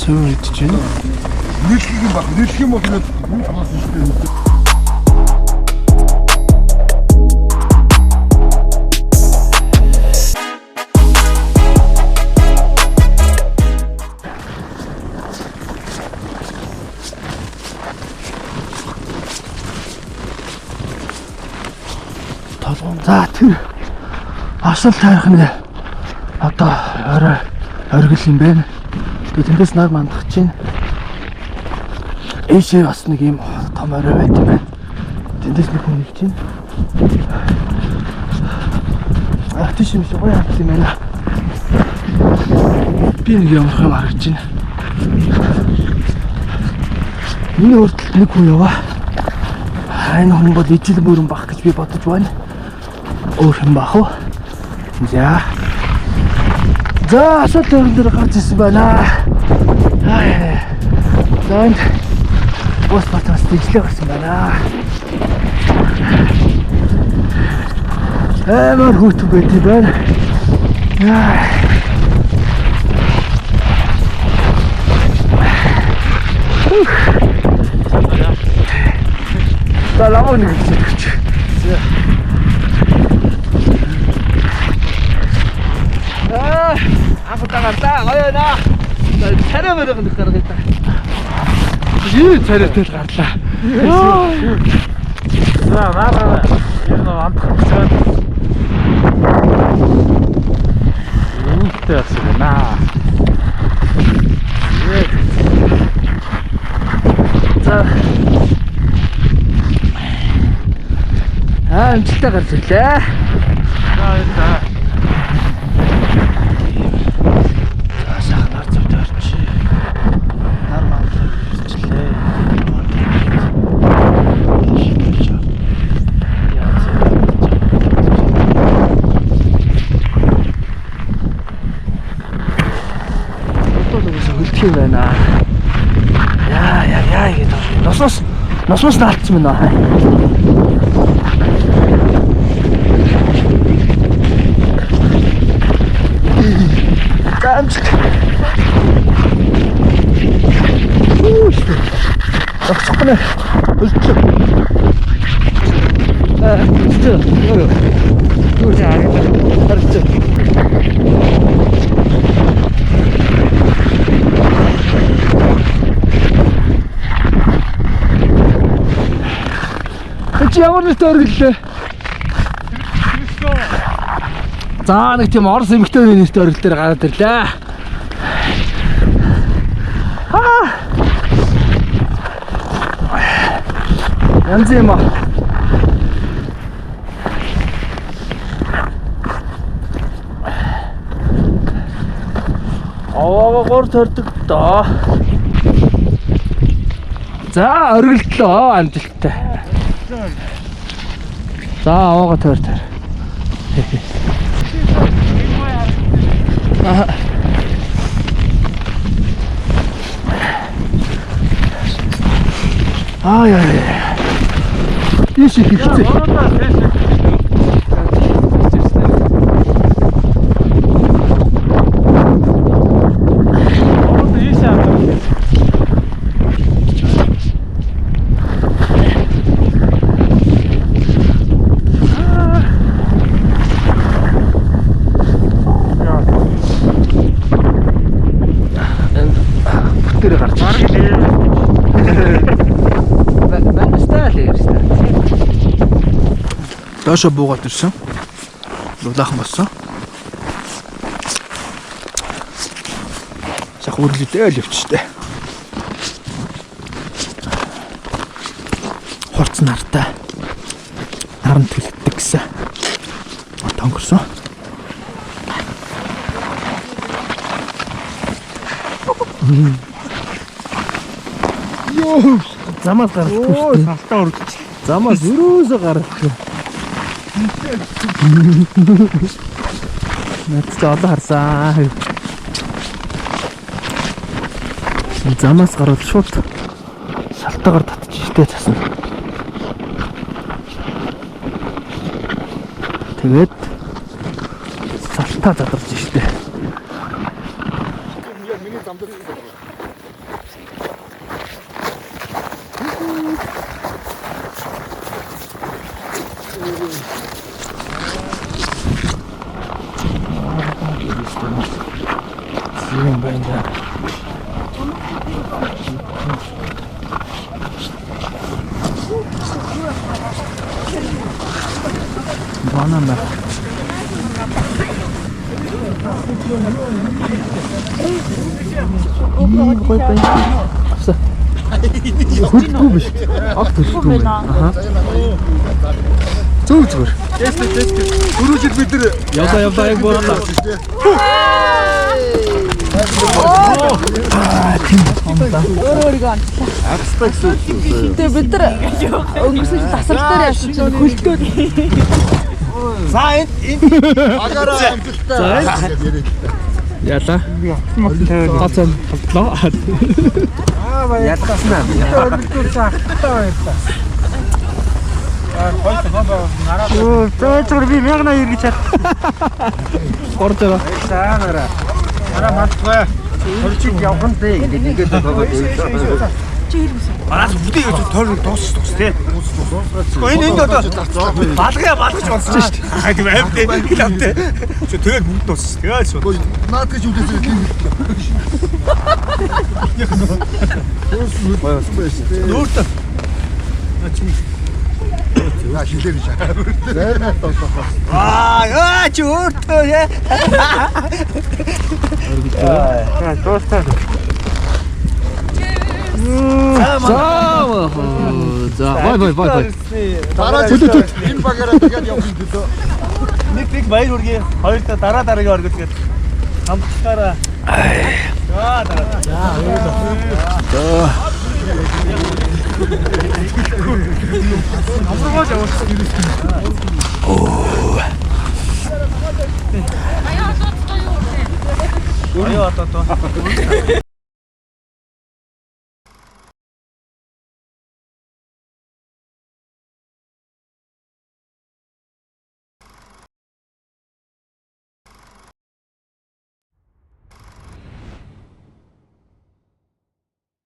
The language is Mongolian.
Юу хийж байна? Нийлэх юм баг. Нийлэх юм бол хамаас ихтэй. За тэр асал тайрхны одоо оргил юм байна. Тэгээд тэндээс нар мандах чинь эшээ бас нэг юм том орой байт юм байна. Тэндээс нэг хүн нэг чинь тийш юм шиг гоё юм байна. Би нэг ямарх юм харагч байна. Миний урдталд нэг хүн яваа. Энэ хүн бол ижил мөрөн бах гэж би бодож байна. Өөр юм бах уу? За асал төрөн дээр гарч ирсэн байна. За энэ бос батаас дэжлээ гарсан байна. Амар хүүтэн байт юм байна. За лаваа нэг хэлчих. Ахтагаа гоё наа. Царай мөрөнд гаргая та. Юу царайтай л гарлаа. За наа энэ амтхан цаад. Үнтэй асуuna. За амттай гарч ирлээ. За хөлдөх юм байна. Яа гэдэг. Носоос наалтсан байна. Ганц. Ахсахна. Хөлдөх. Юу яа. Ямар нэг төрөллөө. За нэг тийм орос эмэгтэй нэг төрөл дээр гараад ирлээ. Янз юм аа. Гор төрдөг доо. За оргилтлоо амжилттай. За аваага төр. Яа. Иши хийхтэй. Доошо буугаад ирсэн. Лулаахан болсон. Сах үрлээ л явчихжээ. Хорц нартай. Наран төлөвдөг гэсэн. Тонгорсон. Йоо, замаас гарахгүй шүү дээ. Салтаа өргөж. Замаас өрөөсөө гарахгүй. Надад одоо харсан. Замаас гараад шууд салтаагаар татчих штэ тасна. Тэгээд салтаа задарч штэ. 지금 반장. 바나나. Какой понятно. Хурдгүй биш. Авт төсгүй байна. Аха. Зүг зүгээр. Өрөө жил бид нар Яваа яг боолоо. өөрийгөө тэгээ бид нар өнгөрсөн жил тасрал дээр яасан чинь хөлтөөд за энэ агаараа амжилттай. Яла. Хацсан боллоо. Ядсан аа. Өргөдөл цаахтаа байта. Зөөр би 1080 гэж чад. Орж байгаа. Саанара. Ара матгаа. Хөрчиг явхан дээ. Ингээд байгаа. Араас үдээ гэж тойрон дуус тий. Энэ одоо балгаа балгаж болсон шүү дээ. Аа тийм аим тий. Хилавтэй. Тэгээд бүгд дууссан. Тэгээд шууд. Наад гэж үлдээсэн тийм. Нүүртэ. Аа хилээр шаа. Зайнаа тоосоо. Аа чи өөртөө яа. Тоостаа. За, бай. Дараа энэ багаараа тэгээд явах гэдэг. Нэг баяр үргээ хоёр та дараагийн оргод гээд хамтдаараа. За дараа. Амрагож явуулсан юм. Аяа одоо.